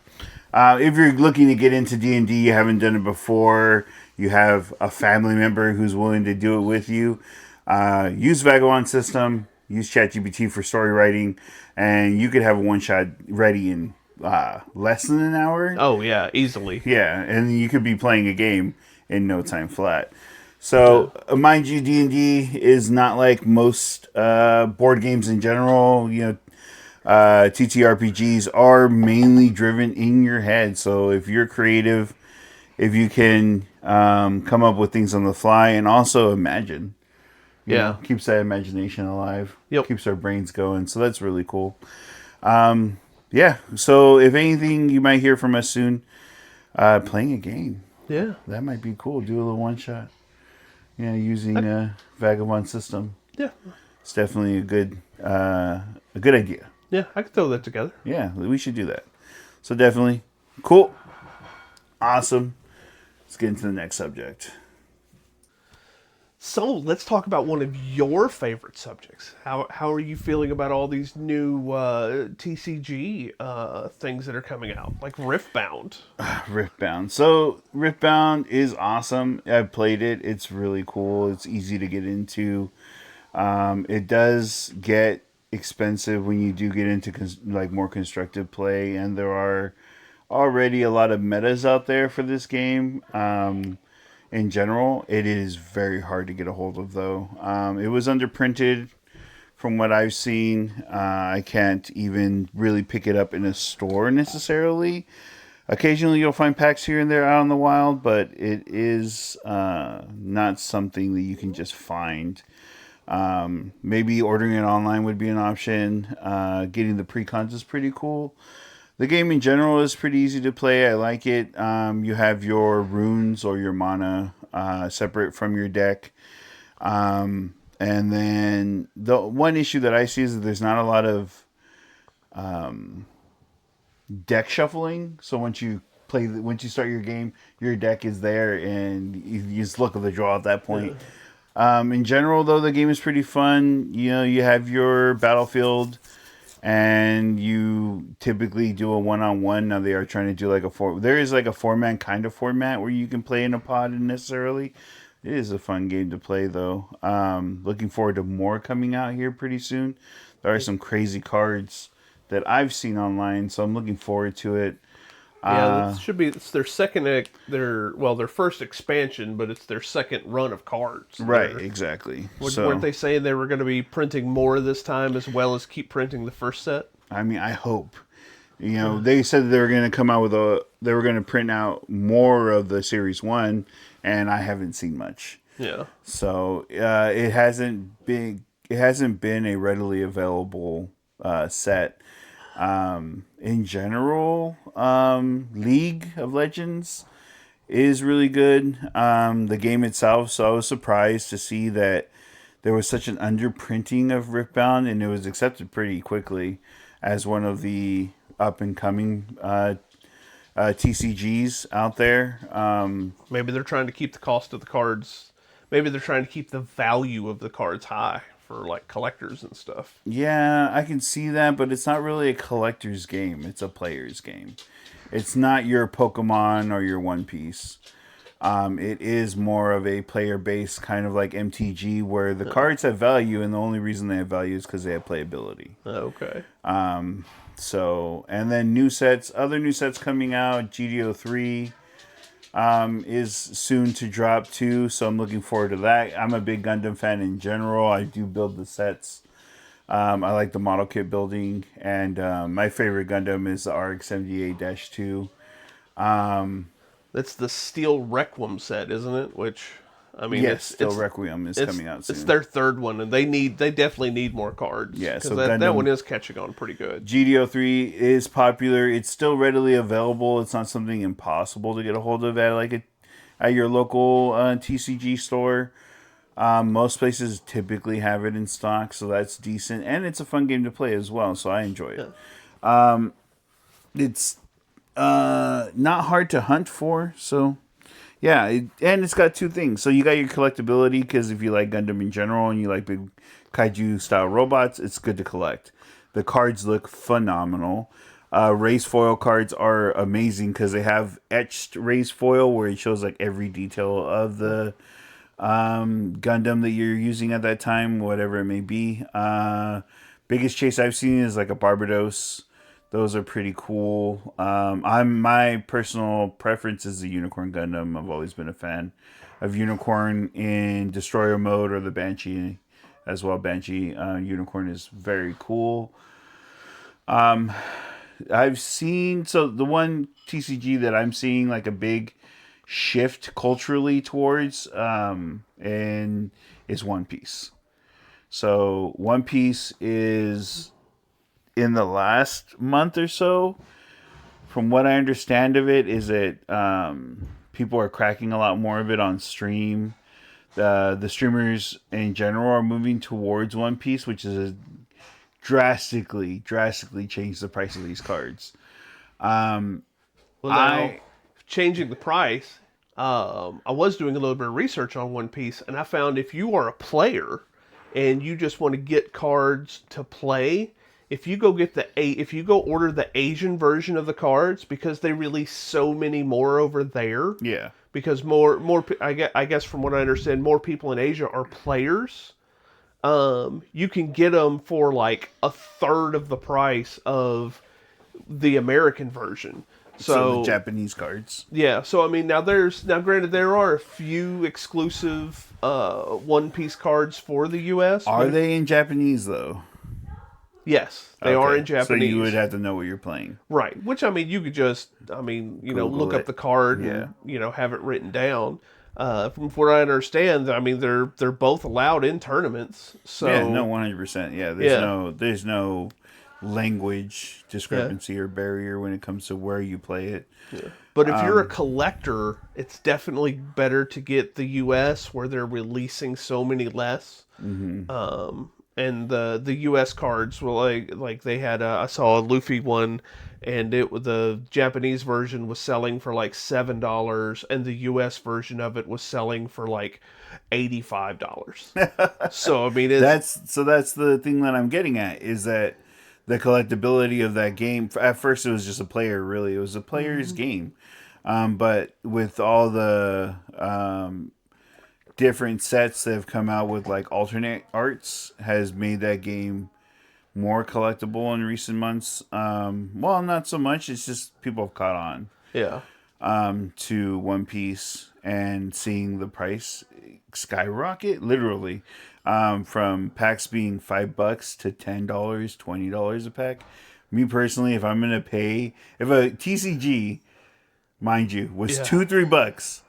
If you're looking to get into D&D, you haven't done it before, you have a family member who's willing to do it with you, use Vagabond system. use ChatGPT for story writing, and you could have a one shot ready in less than an hour. Oh yeah, easily. Yeah, and you could be playing a game in no time flat. Yeah. So, mind you, D&D is not like most board games in general. TTRPGs are mainly driven in your head. So if you're creative, if you can come up with things on the fly and also imagine, Yeah. keeps that imagination alive, Yep. keeps our brains going. So that's really cool. Yeah. So if anything, you might hear from us soon. Playing a game. Yeah. That might be cool. Do a little one shot. Using I, a Vagabond system. yeah. It's definitely a good idea. Yeah. I could throw that together. Yeah, we should do that. So definitely cool, awesome. Let's get into the next subject. So let's talk about one of your favorite subjects. How are you feeling about all these new TCG things that are coming out, like Riftbound? Riftbound. So Riftbound is awesome. I've played it. It's really cool. It's easy to get into. It does get expensive when you do get into like more constructive play, and there are already a lot of metas out there for this game. In general, it is very hard to get a hold of, though. It was underprinted from what I've seen. I can't even really pick it up in a store necessarily. Occasionally, you'll find packs here and there out in the wild, but it is not something that you can just find. Maybe ordering it online would be an option. Getting the precons is pretty cool. The game in general is pretty easy to play. I like it. You have your runes or your mana separate from your deck. And then the one issue that I see is that there's not a lot of deck shuffling. So once you start your game, your deck is there, and you just look at the draw at that point. In general, though, the game is pretty fun. You have your battlefield, and you typically do a one-on-one. Now they are trying to do like there is like a four-man kind of format where you can play in a pod necessarily. It is a fun game to play, though. Looking forward to more coming out here pretty soon. There are some crazy cards that I've seen online, so I'm looking forward to it. Yeah, that should be. It's their their first expansion, but it's their second run of cards. Right, exactly. Weren't they saying they were going to be printing more this time as well as keep printing the first set? I mean, I hope. They said they were going to come out they were going to print out more of the Series 1, and I haven't seen much. Yeah. So it hasn't been a readily available set. In general, League of Legends is really good. The game itself, so I was surprised to see that there was such an underprinting of Riftbound, and it was accepted pretty quickly as one of the up and coming TCGs out there. Maybe they're trying to keep the cost of the cards. Maybe they're trying to keep the value of the cards high for like collectors and stuff. Yeah, I can see that, but it's not really a collector's game. It's a player's game. It's not your Pokemon or your One Piece. It is more of a player-based kind of like MTG where the cards have value, and the only reason they have value is because they have playability. Okay. So, and then other new sets coming out. GDO 3 is soon to drop too, so I'm looking forward to that. I'm a big Gundam fan in general. I do build the sets. I like the model kit building, and my favorite Gundam is the RX-78-2. That's the Steel Requiem set, isn't it? Which, I mean, Yes, Steel Requiem is coming out soon. It's their third one, and they definitely need more cards. Yeah, so that one is catching on pretty good. GDO 3 is popular. It's still readily available. It's not something impossible to get a hold of at your local TCG store. Most places typically have it in stock, so that's decent, and it's a fun game to play as well. So I enjoy it. Yeah. It's not hard to hunt for, so yeah, and it's got two things. So you got your collectability, because if you like Gundam in general and you like big kaiju style robots, it's good to collect. The cards look phenomenal. Race foil cards are amazing because they have etched race foil where it shows like every detail of the Gundam that you're using at that time, whatever it may be. Biggest chase I've seen is like a Barbados. Those are pretty cool. My personal preference is the Unicorn Gundam. I've always been a fan of Unicorn in Destroyer mode or the Banshee as well. Banshee Unicorn is very cool. I've seen the one TCG that I'm seeing like a big shift culturally towards and is One Piece. So One Piece is in the last month or so, from what I understand of it, is that people are cracking a lot more of it on stream. The streamers in general are moving towards One Piece, which is a drastically changed the price of these cards. Well, now, changing the price, I was doing a little bit of research on One Piece, and I found if you are a player and you just want to get cards to play, if you go order the Asian version of the cards, because they release so many more over there. Yeah. Because I guess from what I understand, more people in Asia are players. You can get them for like a third of the price of the American version. So the Japanese cards. Yeah, so I mean, now granted there are a few exclusive One Piece cards for the U.S. Are they in Japanese though? Yes, they are in Japanese. So you would have to know what you're playing, right? Which I mean, you could just look up the card and have it written down. From what I understand, I mean they're both allowed in tournaments. So yeah, no, 100%. Yeah, there's no language discrepancy or barrier when it comes to where you play it. Yeah. But if you're a collector, it's definitely better to get the U.S. where they're releasing so many less. Mm-hmm. And the U.S. cards were like they had I saw a Luffy one, and the Japanese version was selling for like $7, and the U.S. version of it was selling for like $85. So I mean, that's the thing that I'm getting at, is that the collectability of that game. At first, it was just a player. Really, it was a player's game. But with all the different sets that have come out with like alternate arts, has made that game more collectible in recent months. Well, not so much. It's just people have caught on. Yeah. To One Piece and seeing the price skyrocket, literally, from packs being $5 to $10, $20 a pack. Me personally, if I'm gonna pay, if a TCG, mind you, was $2-3,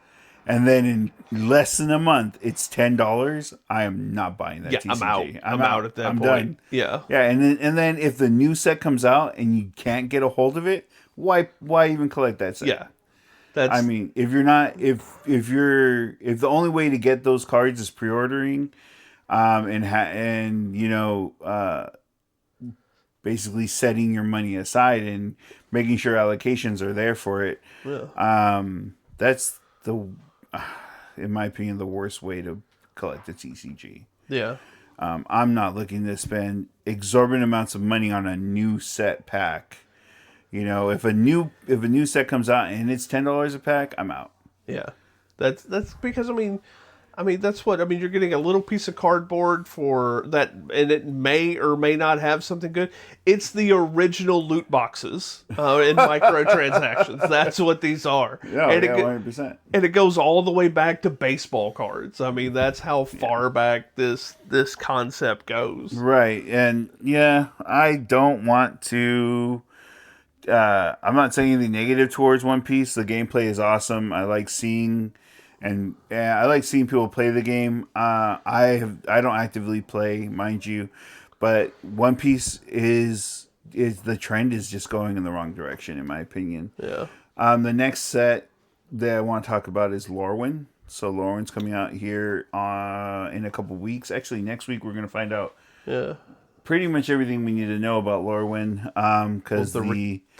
and then in less than a month it's $10, I am not buying that TCG. I'm out. I'm out at that point. Done. Yeah. Yeah, and then if the new set comes out and you can't get a hold of it, why even collect that set? Yeah. I mean, if the only way to get those cards is pre-ordering, basically setting your money aside and making sure allocations are there for it. Yeah. That's in my opinion, the worst way to collect a TCG. Yeah. I'm not looking to spend exorbitant amounts of money on a new set pack. If a new set comes out and it's $10 a pack, I'm out. Yeah, that's because I mean that's what I mean. You're getting a little piece of cardboard for that, and it may or may not have something good. It's the original loot boxes in microtransactions. That's what these are. Yeah, and 100%. And it goes all the way back to baseball cards. I mean, that's how far back this concept goes. Right, and I don't want to. I'm not saying anything negative towards One Piece. The gameplay is awesome. I like seeing people play the game. I don't actively play, mind you, but One Piece is the trend is just going in the wrong direction, in my opinion. Yeah. The next set that I want to talk about is Lorwyn. So Lorwyn's coming out here in a couple weeks. Actually, next week we're going to find out. Yeah. Pretty much everything we need to know about Lorwyn, because the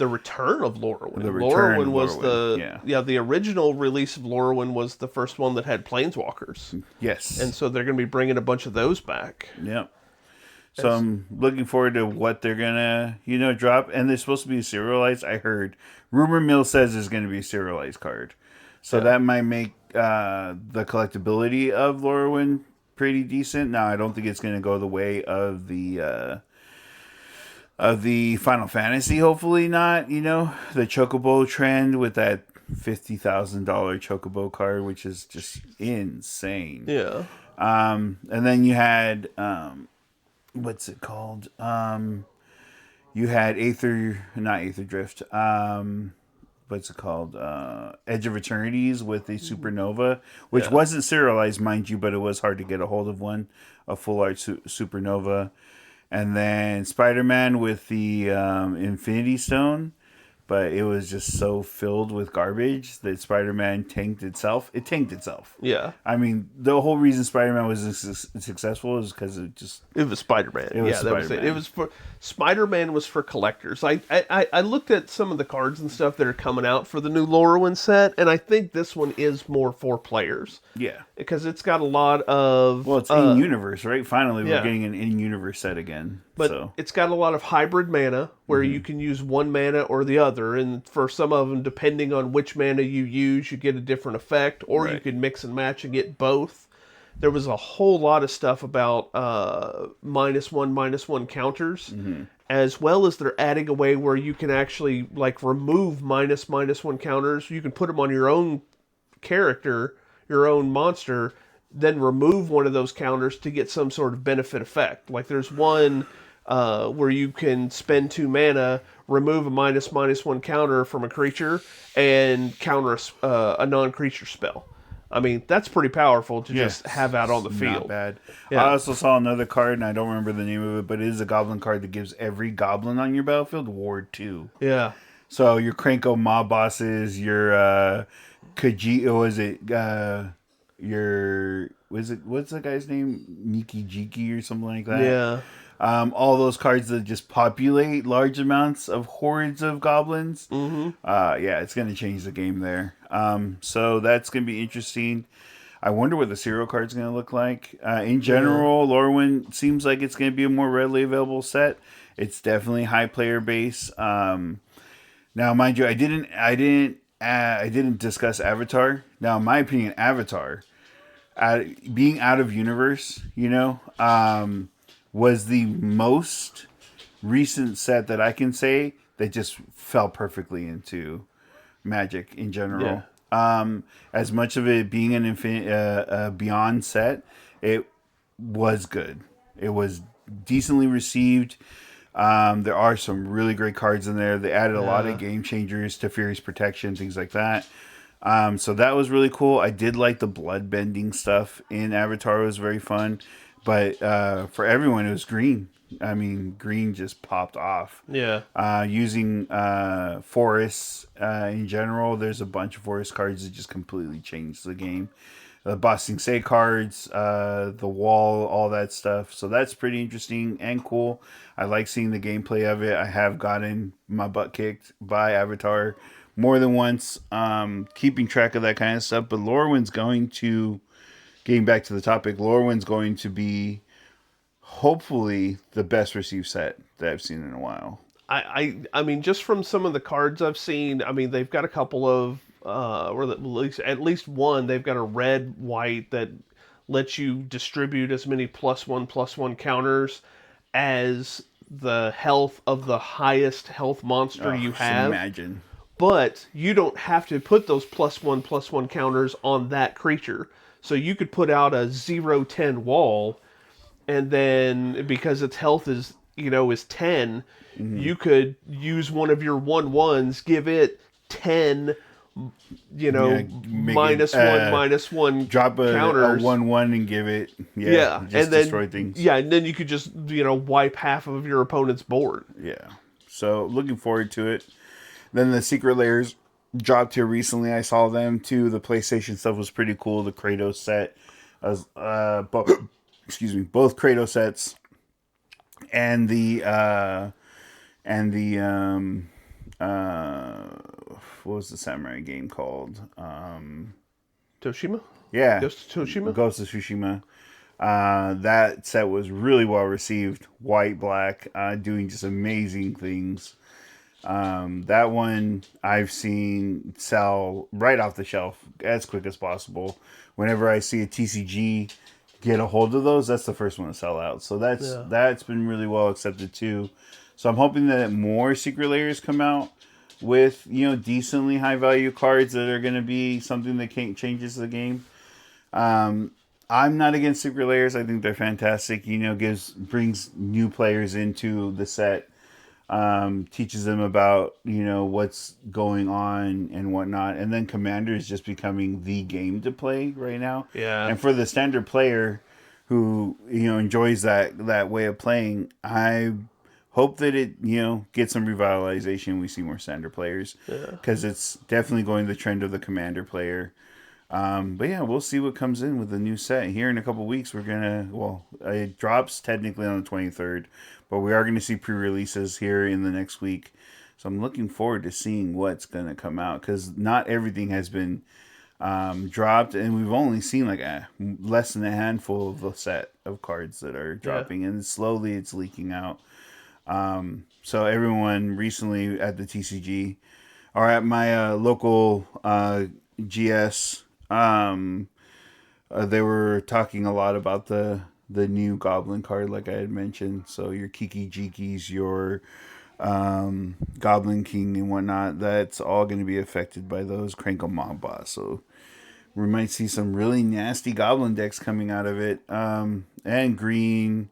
return of Lorwyn. Lorwyn was the original release of Lorwyn was the first one that had planeswalkers. Yes, and so they're going to be bringing a bunch of those back. Yep. So I'm looking forward to what they're gonna drop, and they're supposed to be serialized. I heard rumor mill says there's going to be a serialized card, so that might make the collectability of Lorwyn pretty decent. Now, I don't think it's going to go the way of the Final Fantasy. Hopefully not. You know, the Chocobo trend with that $50,000 Chocobo card, which is just insane. Yeah. And then you had what's it called? You had not Aether Drift. What's it called? Edge of Eternities with a Supernova, which wasn't serialized, mind you, but it was hard to get a hold of one, a full art Supernova. And then Spider-Man with the Infinity Stone, but it was just so filled with garbage that Spider-Man tanked itself. It tanked itself. Yeah. I mean, the whole reason Spider-Man was successful is because it was Spider-Man. It was That was it. It was for Spider-Man was for collectors. I looked at some of the cards and stuff that are coming out for the new Lorwyn set, and I think this one is more for players. Yeah. Because it's got a lot of... Well, it's in-universe, right? Finally, yeah. we're getting an in-universe set again. But it's got a lot of hybrid mana, where you can use one mana or the other, and for some of them, depending on which mana you use, you get a different effect, or you can mix and match and get both. There was a whole lot of stuff about -1/-1 counters, as well as they're adding a way where you can actually like remove -1 counters. You can put them on your own character, your own monster, then remove one of those counters to get some sort of benefit effect. Like there's one where you can spend 2 mana, remove a -1 counter from a creature, and counter a non-creature spell. I mean, that's pretty powerful to just have out on the field. Not bad. Yeah. I also saw another card, and I don't remember the name of it, but it is a goblin card that gives every goblin on your battlefield Ward 2. Yeah. So your Cranko mob bosses, your what's the guy's name? Miki Jiki or something like that. Yeah. All those cards that just populate large amounts of hordes of goblins. It's going to change the game there. So that's going to be interesting. I wonder what the serial card's going to look like. In general, Lorwyn seems like it's going to be a more readily available set. It's definitely high player base. Now, mind you, I didn't discuss Avatar. Now, in my opinion, Avatar, being out of universe, was the most recent set that I can say that just fell perfectly into Magic in general. Yeah. As much of it being an Beyond set, it was good. It was decently received. There are some really great cards in there. They added a lot of game changers to Furious Protection, things like that. So that was really cool. I did like the blood bending stuff in Avatar. It was very fun. But for everyone, it was green. I mean, green just popped off. Yeah. Using forests in general, there's a bunch of forest cards that just completely changed the game. The Bossing Say cards, the wall, all that stuff. So that's pretty interesting and cool. I like seeing the gameplay of it. I have gotten my butt kicked by Avatar more than once, keeping track of that kind of stuff. But Lorwyn's getting back to the topic, Lorwyn's going to be hopefully the best received set that I've seen in a while. I mean, just from some of the cards I've seen, I mean, they've got a couple of, or at least one, they've got a red-white that lets you distribute as many +1/+1 counters as the health of the highest health monster you have. Imagine. But you don't have to put those +1/+1 counters on that creature. So you could put out a 0/10 wall, and then because its health is 10, you could use one of your 1/1s, give it 10, -1/-1 drop counters. a 1/1 and give it, just and then destroy things. Yeah, and then you could just wipe half of your opponent's board. Yeah, so looking forward to it. Then the Secret Layers dropped here recently. I saw them too. The PlayStation stuff was pretty cool. The Kratos set, both Kratos sets, and the what was the samurai game called? Toshima? Yeah, Ghost of Tsushima. Ghost of Tsushima. That set was really well received. White, black, doing just amazing things. That one I've seen sell right off the shelf as quick as possible. Whenever I see a TCG get a hold of those, that's the first one to sell out. So that's been really well accepted too. So I'm hoping that more secret layers come out with decently high value cards that are going to be something that changes the game. I'm not against secret layers. I think they're fantastic. Brings new players into the set, teaches them about what's going on and whatnot. And then Commander is just becoming the game to play right now. Yeah. And for the standard player who enjoys that way of playing, I hope that it gets some revitalization. We see more standard players because it's definitely going the trend of the Commander player. But yeah, we'll see what comes in with the new set. Here in a couple weeks, it drops technically on the 23rd, but we are going to see pre-releases here in the next week. So I'm looking forward to seeing what's going to come out because not everything has been dropped, and we've only seen like less than a handful of the set of cards that are dropping, and slowly it's leaking out. So everyone recently at the TCG or at my local GS, they were talking a lot about the new Goblin card, like I had mentioned. So your Kiki Jikis, your Goblin King and whatnot, that's all going to be affected by those Crankle Mob Boss. So we might see some really nasty Goblin decks coming out of it. And green,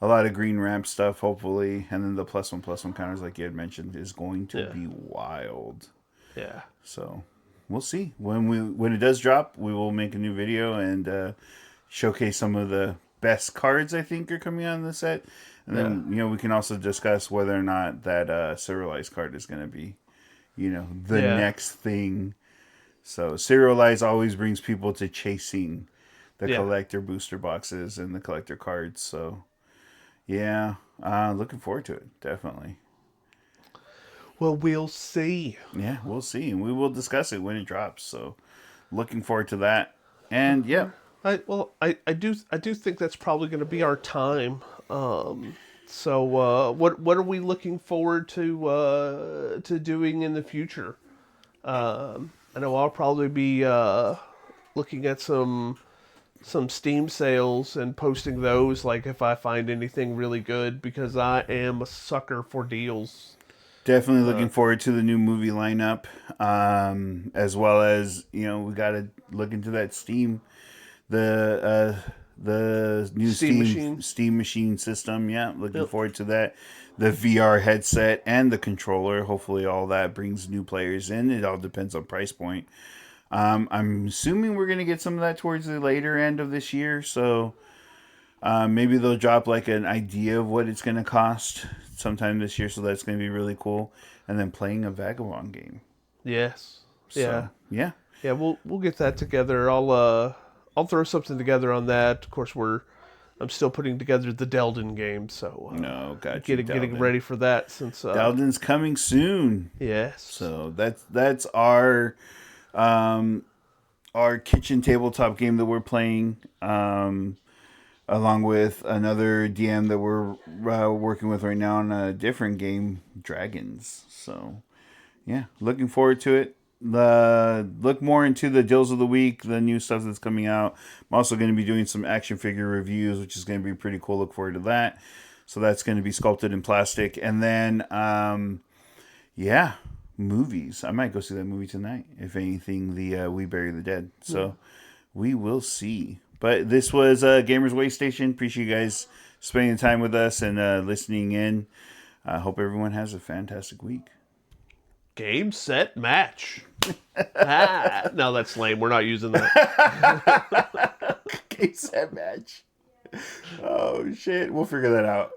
a lot of green ramp stuff, hopefully. And then the +1/+1 counters, like you had mentioned, is going to be wild. Yeah. So we'll see. When it does drop, we will make a new video and showcase some of the best cards I think are coming out in the set. And then, we can also discuss whether or not that serialized card is going to be, the next thing. So serialized always brings people to chasing the collector booster boxes and the collector cards. So, yeah, looking forward to it, definitely. Well, we'll see. Yeah, we'll see. And we will discuss it when it drops. So, looking forward to that. And, yeah. I do think that's probably going to be our time. So what are we looking forward to doing in the future? I know I'll probably be looking at some Steam sales and posting those, like if I find anything really good, because I am a sucker for deals. Definitely looking forward to the new movie lineup, as well as we got to look into that Steam, the new Steam machine system. Yeah, looking forward to that. The VR headset and the controller. Hopefully, all that brings new players in. It all depends on price point. I'm assuming we're gonna get some of that towards the later end of this year. So maybe they'll drop like an idea of what it's gonna cost sometime this year. So that's gonna be really cool. And then playing a Vagabond game. Yes. So, yeah. Yeah. We'll get that together. I'll throw something together on that. Of course, I'm still putting together the Delden game, so getting ready for that since Delden's coming soon. Yes. So that's our kitchen tabletop game that we're playing, along with another DM that we're working with right now on a different game, Dragons. So yeah, looking forward to it. Look more into the deals of the week, the new stuff that's coming out. I'm also going to be doing some action figure reviews, which is going to be pretty cool. Look forward to that. So that's going to be sculpted in plastic. And then, movies. I might go see that movie tonight. If anything, the We Bury the Dead. So we will see. But this was Gamers Way Station. Appreciate you guys spending time with us and listening in. I hope everyone has a fantastic week. Game, set, match. No, that's lame. We're not using that. Game, set, match. Oh, shit. We'll figure that out.